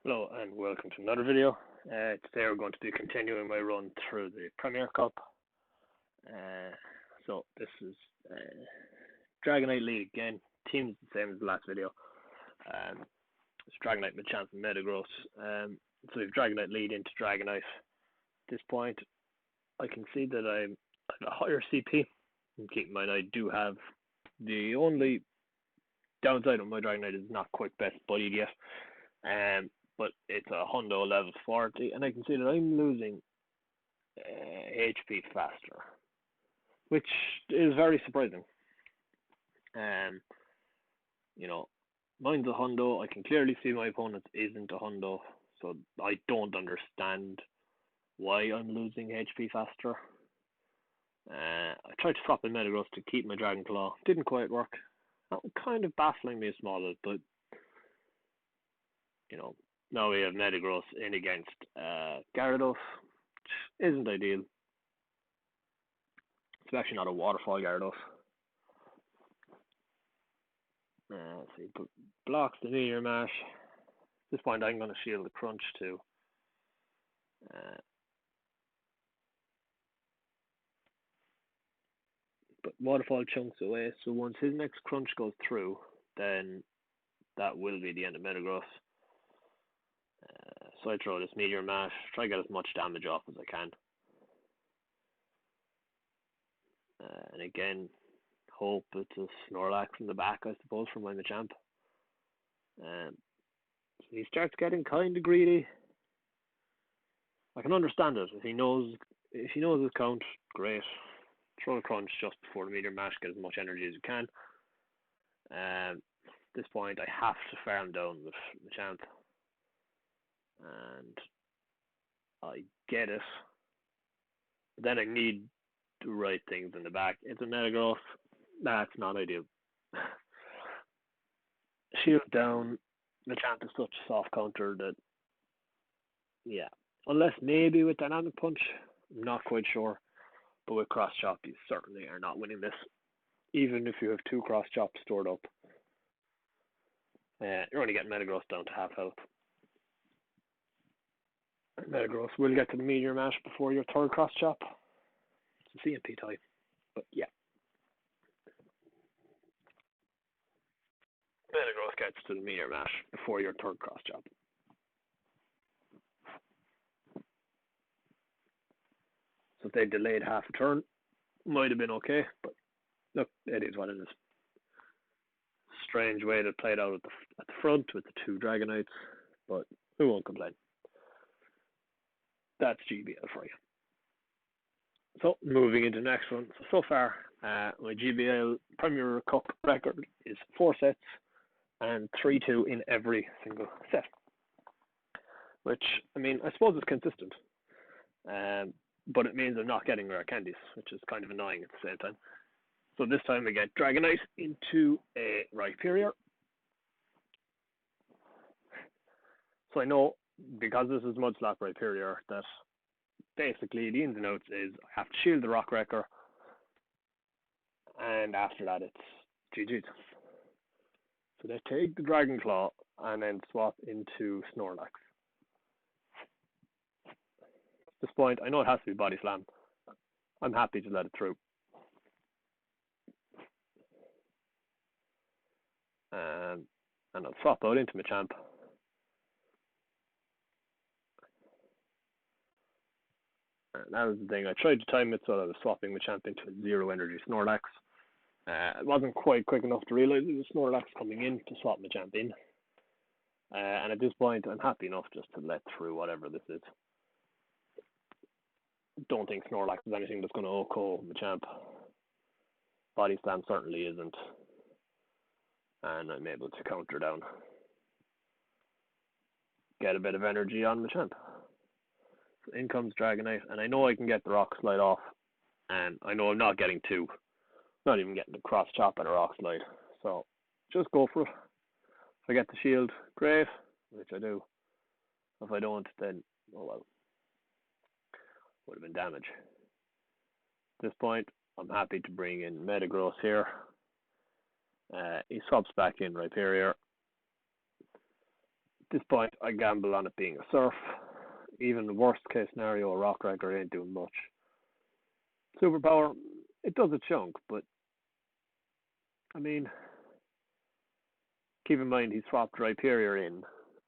Hello and welcome to another video. Today we're going to be continuing my run through the Premier Cup. So this is Dragonite League again. Team's the same as the last video. It's Dragonite, Machamp and Metagross. So we have Dragonite lead into Dragonite. At this point, I can see that I'm at a higher CP. And keep in mind, I do have the only downside of my Dragonite is not quite best buddied yet. But it's a Hundo level 40, and I can see that I'm losing HP faster, which is very surprising. Mine's a Hundo. I can clearly see my opponent isn't a Hundo, so I don't understand why I'm losing HP faster. I tried to swap in Metagross to keep my Dragon Claw. Didn't quite work. That was kind of baffling me a small bit, but now we have Metagross in against Gyarados, which isn't ideal. It's actually not a waterfall Gyarados. Let's see, blocks the Meteor Mash. At this point, I'm going to shield the Crunch too. But Waterfall chunks away, so once his next Crunch goes through, then that will be the end of Metagross. So I throw this Meteor Mash, try to get as much damage off as I can. And again, hope it's a Snorlax from the back, I suppose, from my Machamp. So he starts getting kind of greedy. I can understand it. If he knows his count, great. Throw a Crunch just before the Meteor Mash, get as much energy as you can. At this point, I have to farm down with Machamp. And I get it. But then I need the right things in the back. It's a Metagross. That's not ideal. Shield down. Machamp is such a soft counter that, yeah. Unless maybe with Dynamic Punch, I'm not quite sure. But with Cross Chop, you certainly are not winning this. Even if you have 2 Cross Chops stored up. You're only getting Metagross down to half health. Metagross will get to the Meteor Mash before your 3rd Cross Chop. It's a CMP type, but yeah. Metagross gets to the Meteor Mash before your 3rd Cross Chop. So if they delayed half a turn, might have been okay, but look, it is what it is. Strange way that played out at the front with the 2 Dragonites, but we won't complain. That's GBL for you. So, moving into the next one. So far, my GBL Premier Cup record is 4 sets and 3-2 in every single set. Which, I suppose is consistent. But it means I'm not getting rare candies, which is kind of annoying at the same time. So this time I get Dragonite into a Rhyperior. So I know, because this is Mudslap Rhyperior, that basically the ins and outs is I have to shield the Rock Wrecker, and after that it's GG's. So they take the Dragon Claw and then swap into Snorlax. At this point, I know it has to be Body Slam. I'm happy to let it through. And I'll swap out into Machamp. And that was the thing. I tried to time it so that I was swapping Machamp into a 0 energy Snorlax. It wasn't quite quick enough to realize it was Snorlax coming in to swap Machamp in. And at this point, I'm happy enough just to let through whatever this is. Don't think Snorlax is anything that's going to OHKO Machamp. Body Slam certainly isn't. And I'm able to counter down. Get a bit of energy on Machamp. So in comes Dragonite, and I know I can get the Rock Slide off. And I know I'm not getting 2. Not even getting the Cross Chop and a Rock Slide. So just go for it. If I get the shield, great, which I do. If I don't, then, oh well. Would have been damage. At this point, I'm happy to bring in Metagross here. He swaps back in Rhyperior. this point, I gamble on it being a Silph. Even the worst case scenario, a Rock Wrecker ain't doing much. Superpower, it does a chunk, but I mean, keep in mind he swapped Rhyperior in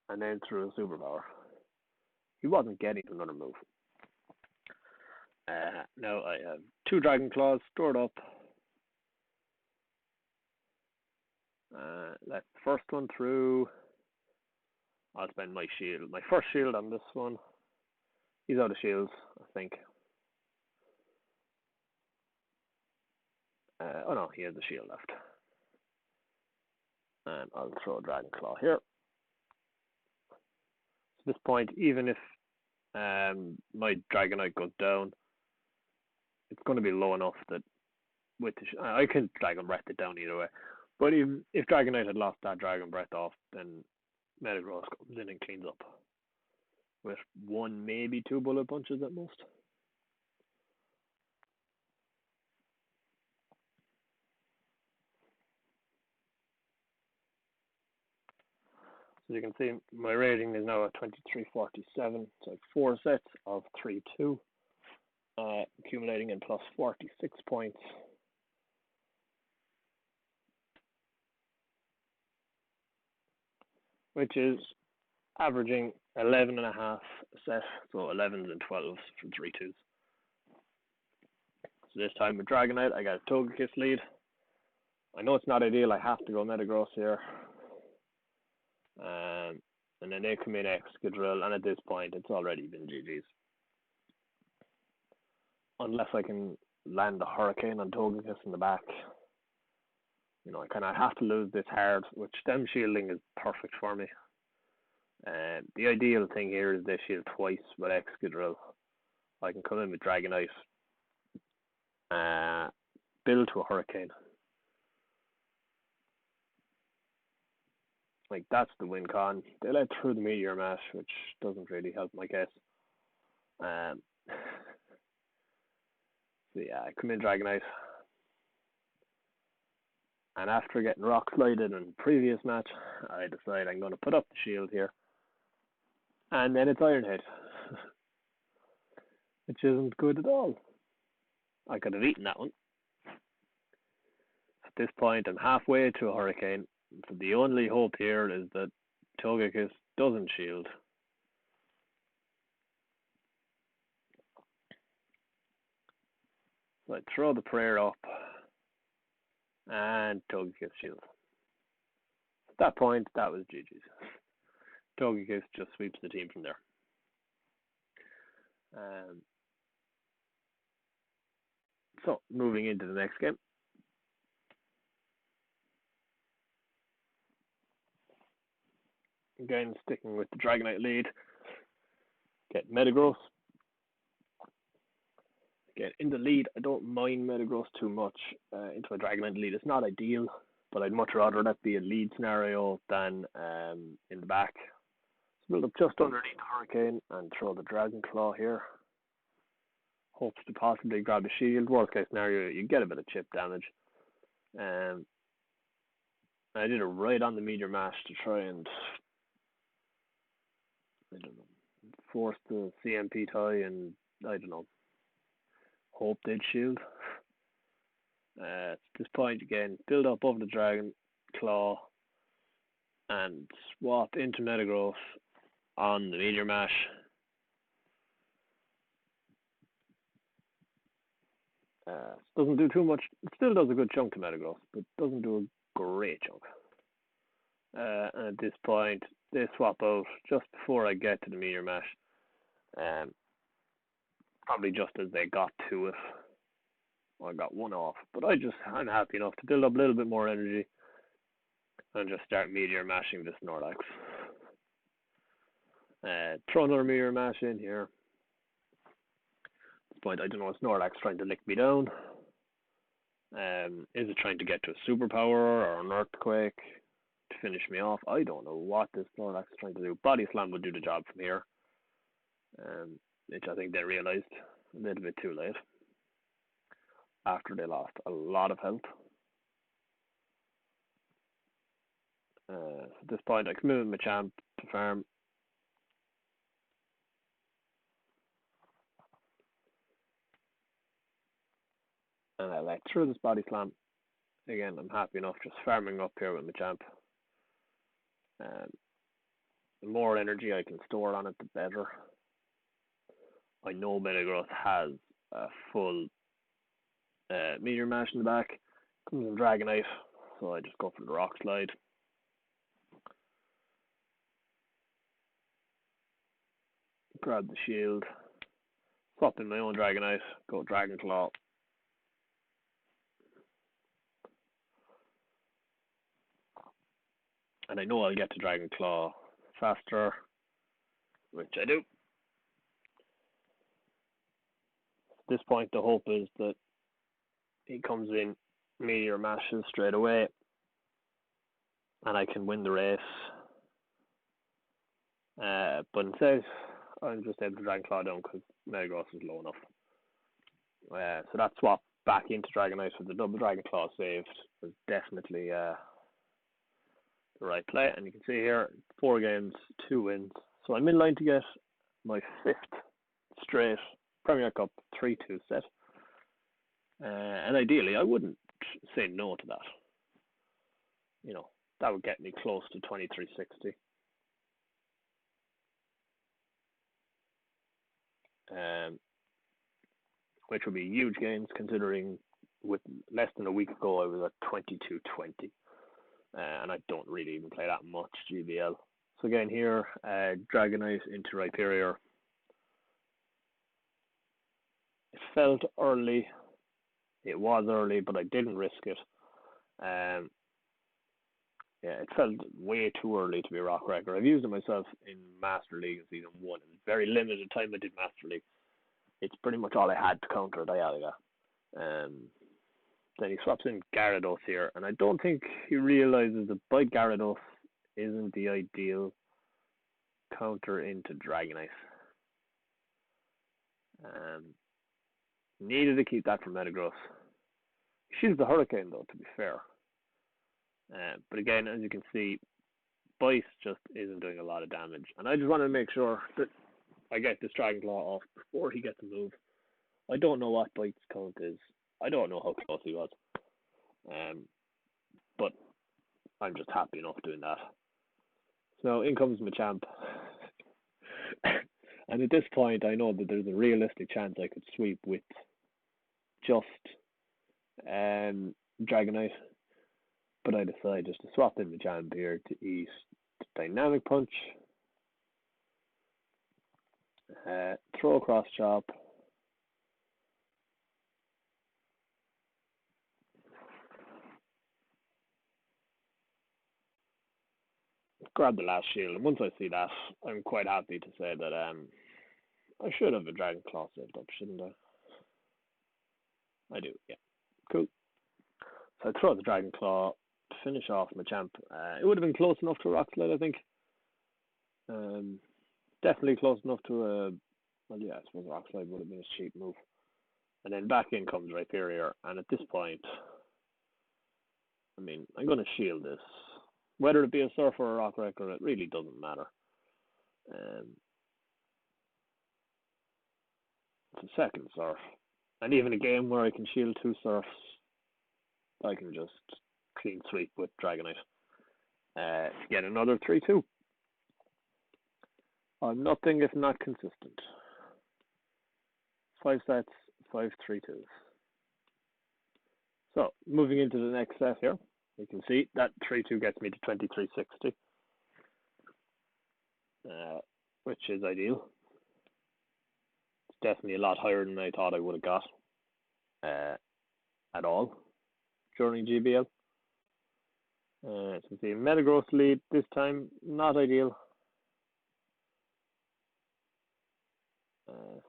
and then threw a superpower. He wasn't getting another move. Now I have 2 Dragon Claws stored up. Let the first one through. I'll spend my shield, my first shield on this one. He's out of shields, I think. Oh no, he has a shield left. And I'll throw a Dragon Claw here. At this point, even if my Dragonite goes down, it's going to be low enough that with the I can Dragon Breath it down either way. But even if Dragonite had lost that Dragon Breath off, then Metagross comes in and cleans up with 1, maybe 2 bullet punches at most. So you can see my rating is now at 2347. So like 4 sets of 3-2, accumulating in plus 46 points. Which is averaging 11.5 a set, so 11s and 12s from 3-2s. So this time with Dragonite, I got a Togekiss lead. I know it's not ideal, I have to go Metagross here. And then they come in Excadrill, and at this point, it's already been GG's. Unless I can land a Hurricane on Togekiss in the back. You know, I kind of have to lose this hard, which stem shielding is perfect for me. The ideal thing here is they shield twice with Excadrill. I can come in with Dragonite, build to a Hurricane. Like, that's the win con. They let through the Meteor Mash, which doesn't really help my case. So yeah, I come in Dragonite. And after getting Rock Slided in the previous match, I decide I'm going to put up the shield here. And then it's Iron Head. Which isn't good at all. I could have eaten that one. At this point, I'm halfway to a Hurricane. So the only hope here is that Togekiss doesn't shield. So I throw the prayer up. And Togekiss shields. At that point, that was GG's. Togekiss just sweeps the team from there. So, moving into the next game. Again, sticking with the Dragonite lead. Get Metagross. Again, in the lead, I don't mind Metagross too much into a Dragonite lead. It's not ideal, but I'd much rather that be a lead scenario than in the back. So build up just underneath the Hurricane and throw the Dragon Claw here. Hopes to possibly grab the shield. Worst case scenario, you get a bit of chip damage. I did it right on the Meteor Mash to try and, I don't know, force the CMP tie and, I don't know, hope they'd shield. At this point again, build up over the Dragon Claw and swap into Metagross on the Meteor Mash. Doesn't do too much. It still does a good chunk to Metagross, but doesn't do a great chunk. And at this point, they swap out just before I get to the Meteor Mash. Probably just as they got to it. I got one off, but I'm happy enough to build up a little bit more energy and just start Meteor Mashing this Snorlax. Throw another Meteor Mash in here. At this point, I don't know if Snorlax trying to lick me down. Is it trying to get to a superpower or an earthquake to finish me off? I don't know what this Snorlax is trying to do. Body Slam would do the job from here, which I think they realized a little bit too late after they lost a lot of health. At this point, I come in with Machamp to the farm. And I let through this body slam. Again, I'm happy enough just farming up here with my champ. The more energy I can store on it, the better. I know Metagross has a full meteor mash in the back. Comes in Dragonite, so I just go for the rock slide. Grab the shield. Swap in my own Dragonite. Go Dragon Claw. And I know I'll get to Dragon Claw faster, which I do. At this point, the hope is that he comes in Meteor Mashes straight away, and I can win the race. But instead, I'm just able to Dragon Claw down because Metagross is low enough. So that swap back into Dragonite with the double Dragon Claw saved was definitely the right play. And you can see here, 4 games, 2 wins. So I'm in line to get my 5th straight Premier Cup 3-2 set. And ideally, I wouldn't say no to that. You know, that would get me close to 2360. Which would be huge gains considering with less than a week ago I was at 2220. And I don't really even play that much GBL. So again here, Dragonite into Rhyperior. It felt early. It was early, but I didn't risk it. Yeah, it felt way too early to be a Rock Wrecker. I've used it myself in Master League in Season 1. It was very limited time I did Master League. It's pretty much all I had to counter Dialga. Then he swaps in Gyarados here, and I don't think he realizes that by Gyarados isn't the ideal counter into Dragonite. Needed to keep that from Metagross. She's the Hurricane though, to be fair. But again, as you can see, Bite just isn't doing a lot of damage. And I just want to make sure that I get this Dragon Claw off before he gets a move. I don't know what Bite's count is. I don't know how close he was. But I'm just happy enough doing that. So in comes Machamp. And at this point, I know that there's a realistic chance I could sweep with just Dragonite. But I decide just to swap in Machamp here to eat Dynamic Punch. Throw Cross Chop. Grab the last shield, and once I see that, I'm quite happy to say that I should have a Dragon Claw saved up, shouldn't I? I do, yeah. Cool. So I throw the Dragon Claw, finish off Machamp. It would have been close enough to a Rock Slide, I think. Definitely close enough to a... Well, yeah, I suppose a Rock Slide would have been a cheap move. And then back in comes Rhyperior, and at this point, I mean, I'm going to shield this. Whether it be a Surf or a Rock Wrecker, it really doesn't matter. It's a second Surf. And even a game where I can shield 2 Surfs, I can just clean sweep with Dragonite. To get another 3-2. I'm nothing if not consistent. 5 sets, 5 3-2s. So, moving into the next set here. You can see that 3-2 gets me to 2360, which is ideal. It's definitely a lot higher than I thought I would have got at all during GBL. So you can see Metagross lead this time, not ideal.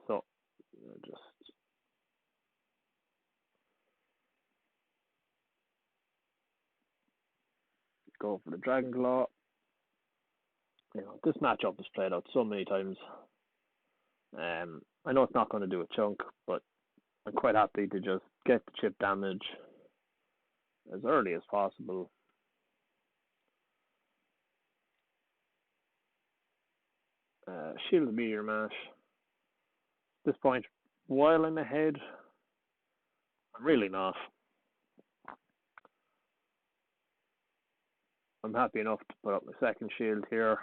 So just go for the Dragon Claw. You know, this matchup is played out so many times. I know it's not going to do a chunk, but I'm quite happy to just get the chip damage as early as possible. Shield the Meteor Mash. At this point, while I'm ahead, I'm really not. I'm happy enough to put up my second shield here.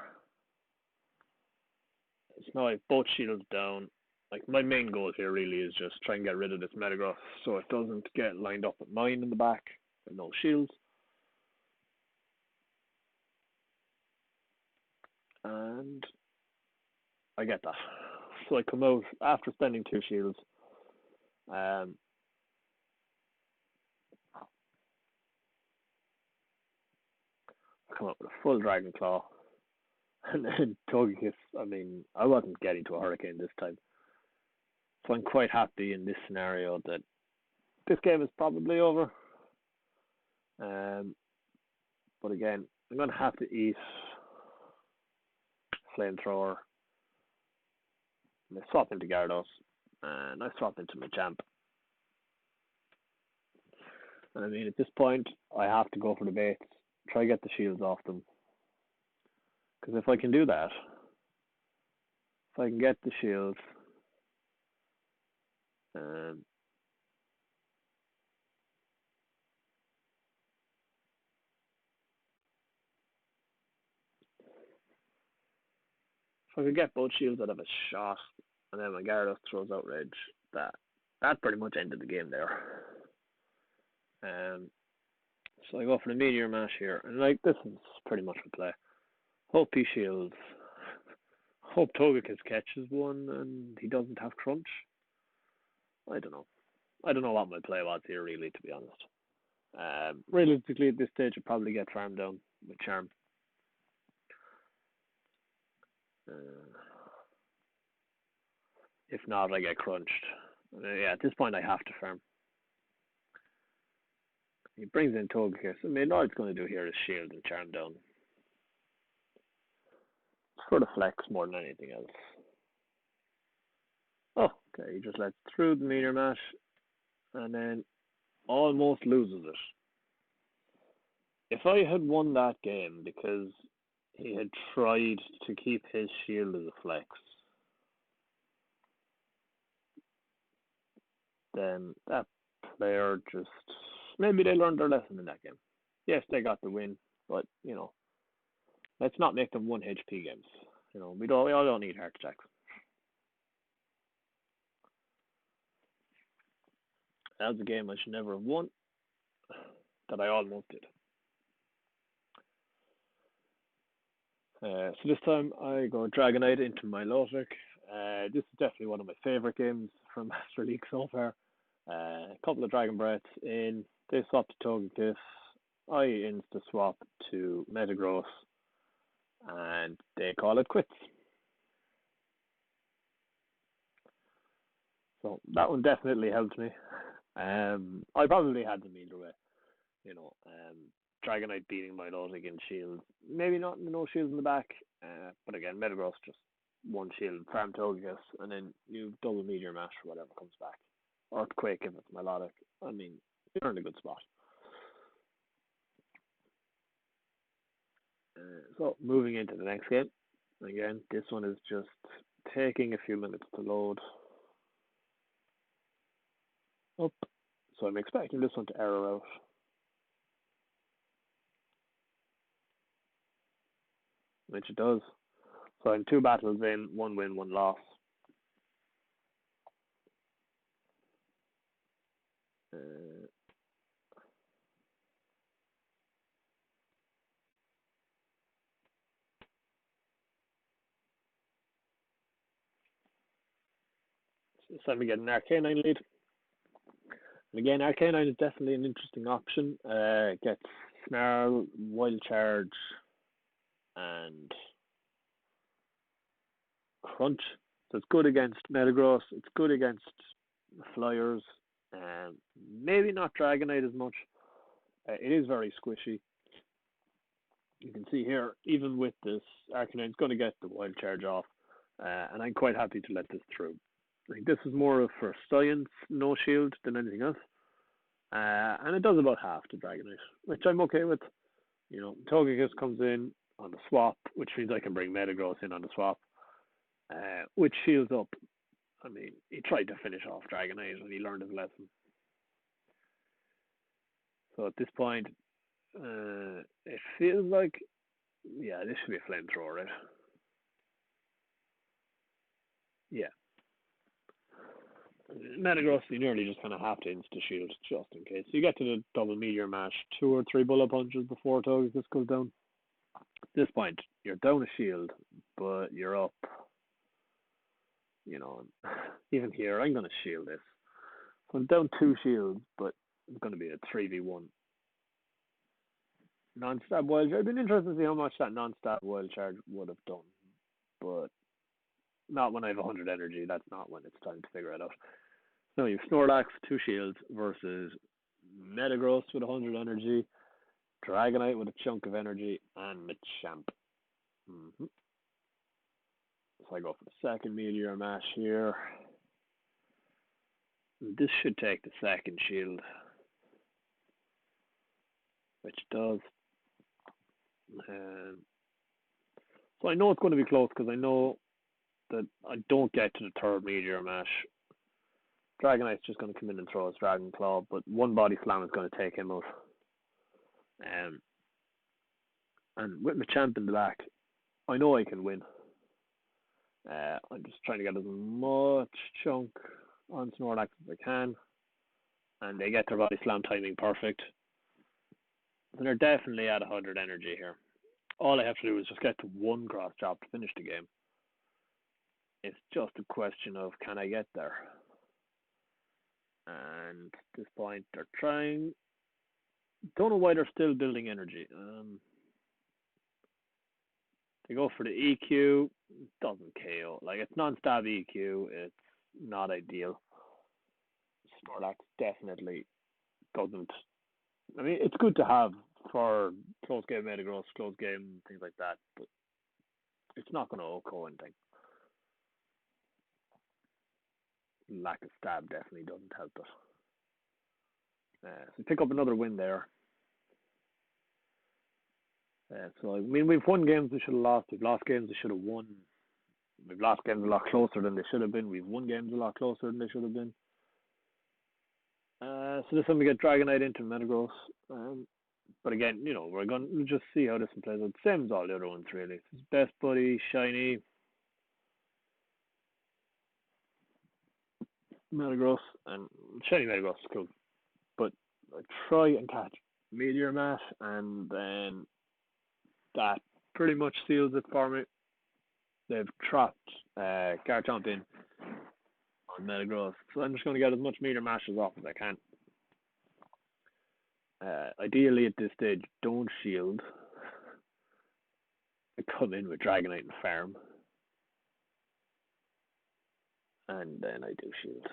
So now I have both shields down. Like, my main goal here really is just try and get rid of this Metagross so it doesn't get lined up with mine in the back with no shields. And I get that. So I come out after spending 2 shields. Come up with a full Dragon Claw. And then Togekiss, I mean, I wasn't getting to a Hurricane this time. So I'm quite happy in this scenario that this game is probably over. But again, I'm going to have to eat Flamethrower. I swap into Gyarados, and I swap into Machamp. And I mean, at this point, I have to go for the baits, try to get the shields off them. Because if I can do that, if I can get the shields, if I could get both shields, I'd have a shot. And then when Gyarados throws out Rage, that pretty much ended the game there. So I go for the Meteor Mash here. And like, this is pretty much the play. Hope he shields. Hope Togekiss catches one and he doesn't have Crunch. I don't know. I don't know what my play was here, really, to be honest. Realistically, at this stage, I'd probably get farmed down with Charm. If not, I get crunched. Yeah, at this point, I have to farm. He brings in Togekiss. I mean, all it's going to do here is shield and Charm down. It's for the flex more than anything else. Oh, okay, he just lets through the Meteor Mash and then almost loses it. If I had won that game because he had tried to keep his shield as a flex, then that player just, maybe they learned their lesson in that game. Yes, they got the win, but you know, let's not make them 1 HP games. You know, we all don't need heart attacks. That was a game I should never have won, that I almost did. So this time I go Dragonite into my Milotic. This is definitely one of my favourite games from Master League so far. A couple of Dragon Breaths in, they swap to Togekiss, I insta swap to Metagross, and they call it quits. So that one definitely helped me. I probably had them either way. You know, Dragonite beating Milotic in shield. Maybe not no shields in the back, but again, Metagross just 1 shield, farm Togekiss, and then you double Meteor Mash for whatever comes back. Earthquake if it's Milotic. I mean, you're in a good spot. So, moving into the next game. Again, this one is just taking a few minutes to load up. So I'm expecting this one to error out. Which it does. So I'm 2 battles in, 1 win, 1 loss. So this time we get an Arcanine lead. And again, Arcanine is definitely an interesting option. It gets Snarl, Wild Charge, and Crunch. So it's good against Metagross. It's good against Flyers. Maybe not Dragonite as much. It is very squishy. You can see here, even with this, Arcanine's going to get the Wild Charge off. And I'm quite happy to let this through. I think this is more for science, no shield, than anything else. And it does about half to Dragonite, which I'm okay with. You know, Togekiss comes in on the swap, which means I can bring Metagross in on the swap. which shields up. I mean, he tried to finish off Dragonite and he learned his lesson. So at this point, it feels like, yeah, this should be a flamethrower, right? Yeah. Metagross, you nearly just kind of have to insta shield just in case. So you get to the double meteor mash, 2 or 3 bullet punches before Togekiss goes down. At this point, you're down a shield, but you're up. You know, even here, I'm going to shield this. So I'm down 2 shields, but it's going to be a 3v1. Non-stab wild charge. I've been interested to see how much that non-stab wild charge would have done, but not when I have 100 energy. That's not when it's time to figure it out. So you have Snorlax, 2 shields versus Metagross with 100 energy, Dragonite with a chunk of energy, and Machamp. Mm-hmm. So I go for the second Meteor Mash here. This should take the second shield, which does. So I know it's going to be close because I know that I don't get to the third Meteor Mash. Dragonite's just going to come in and throw his Dragon Claw, but one Body Slam is going to take him out. And with Machamp in the back, I know I can win. I'm just trying to get as much chunk on Snorlax as I can. And they get their Body Slam timing perfect. So they're definitely at 100 energy here. All I have to do is just get to 1 cross chop to finish the game. It's just a question of can I get there? And at this point, they're trying. Don't know why they're still building energy. They go for the EQ. Doesn't KO. Like, it's non-stab EQ. It's not ideal. Snorlax definitely doesn't. I mean, it's good to have for close game Metagross, close game, things like that, but it's not going to OHKO anything. Lack of stab definitely doesn't help it. So pick up another win there. So I mean, we've won games we should have lost. We've lost games we should have won. We've lost games a lot closer than they should have been. We've won games a lot closer than they should have been. So this time we get Dragonite into Metagross. But again, you know, we're going to just see how this one plays out. Same as all the other ones, really. It's Best Buddy, Shiny, Metagross, and Shiny Metagross is cool. But I try and catch Meteor Mash, and then that pretty much seals it for me. They've trapped Garchomp in on Metagross, so I'm just going to get as much Meteor Mashes off as I can. Ideally, at this stage, don't shield. I come in with Dragonite and farm, and then I do shield.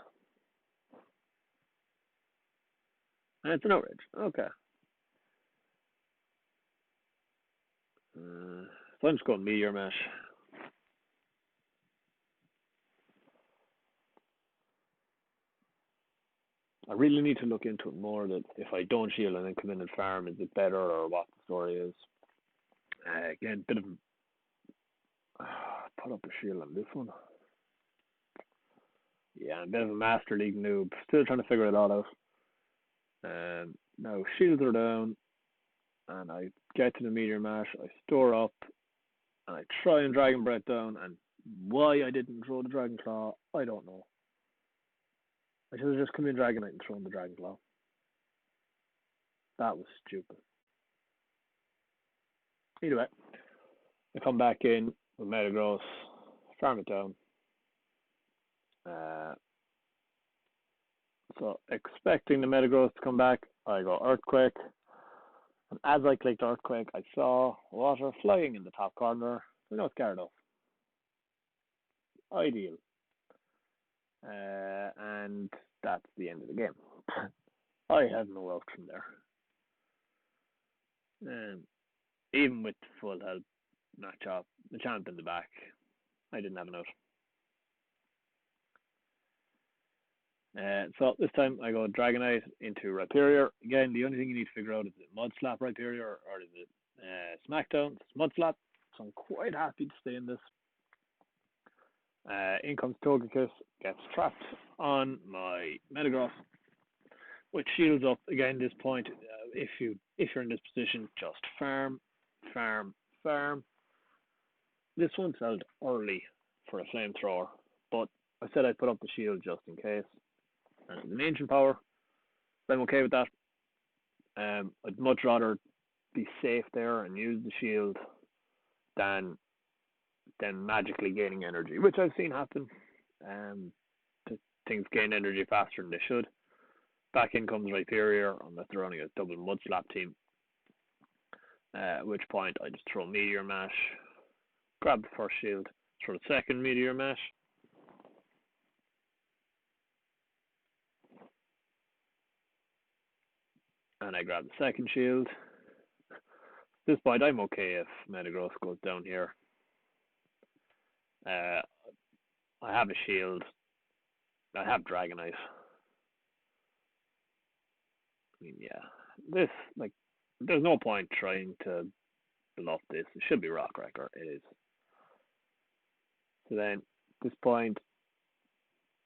And it's an outrage. Okay. So I'm just going Meteor Mash. I really need to look into it more, that if I don't shield and then come in and farm, is it better or what the story is. Again, bit of put up a shield on this one. Yeah, I'm a bit of a Master League noob. Still trying to figure it all out. Now shields are down, and I get to the Meteor Mash. I store up, and I try and Dragon Breath down. And why I didn't throw the Dragon Claw, I don't know. I should have just come in Dragonite and thrown the Dragon Claw. That was stupid. Either way, I come back in with Metagross, farm it down. So expecting the Metagross to come back, I go Earthquake. And as I clicked Earthquake, I saw water flying in the top corner. So no Gyarados. Ideal. And that's the end of the game. I have no out from there. Even with full health matchup, the champ in the back, I didn't have an out. So this time I go Dragonite into Rhyperior. Again, the only thing you need to figure out is it Mud Slap Rhyperior or is it Smackdown? It's Mud Slap. So I'm quite happy to stay in this. In comes Togekiss, gets trapped on my Metagross, which shields up. Again, this point, if you're in this position, just farm, farm, farm. This one felt early for a flamethrower, but I said I'd put up the shield just in case. And it's an ancient power, so I'm okay with that. I'd much rather be safe there and use the shield than magically gaining energy, which I've seen happen. Um, things gain energy faster than they should. Back in comes Rhyperior, unless they're running a double Mud Slap team. At which point I just throw Meteor Mash, grab the first shield, throw the second Meteor Mash. And I grab the second shield. At this point, I'm okay if Metagross goes down here. I have a shield. I have Dragonite. I mean, yeah. This, like, there's no point trying to bluff this. It should be Rock Wrecker. It is. So then, at this point,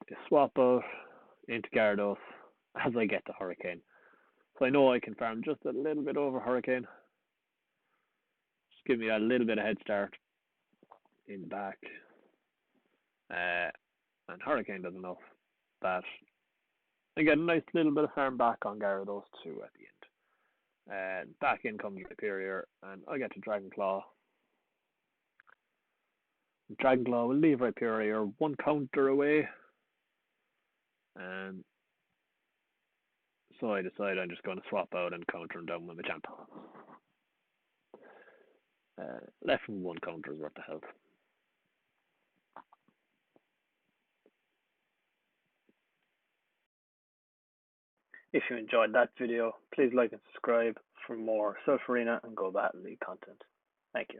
I swap out into Gyarados as I get to Hurricane. So I know I can farm just a little bit over Hurricane. Just give me a little bit of head start in the back. And Hurricane does enough that I get a nice little bit of farm back on Gyarados too at the end. Back in comes Rhyperior, and I get to Dragon Claw. Dragon Claw will leave Rhyperior one counter away. And so I decide I'm just going to swap out and counter him down with Machamp. Left from one counter is worth the health. If you enjoyed that video, please like and subscribe for more Silph Arena and GoBattle League content. Thank you.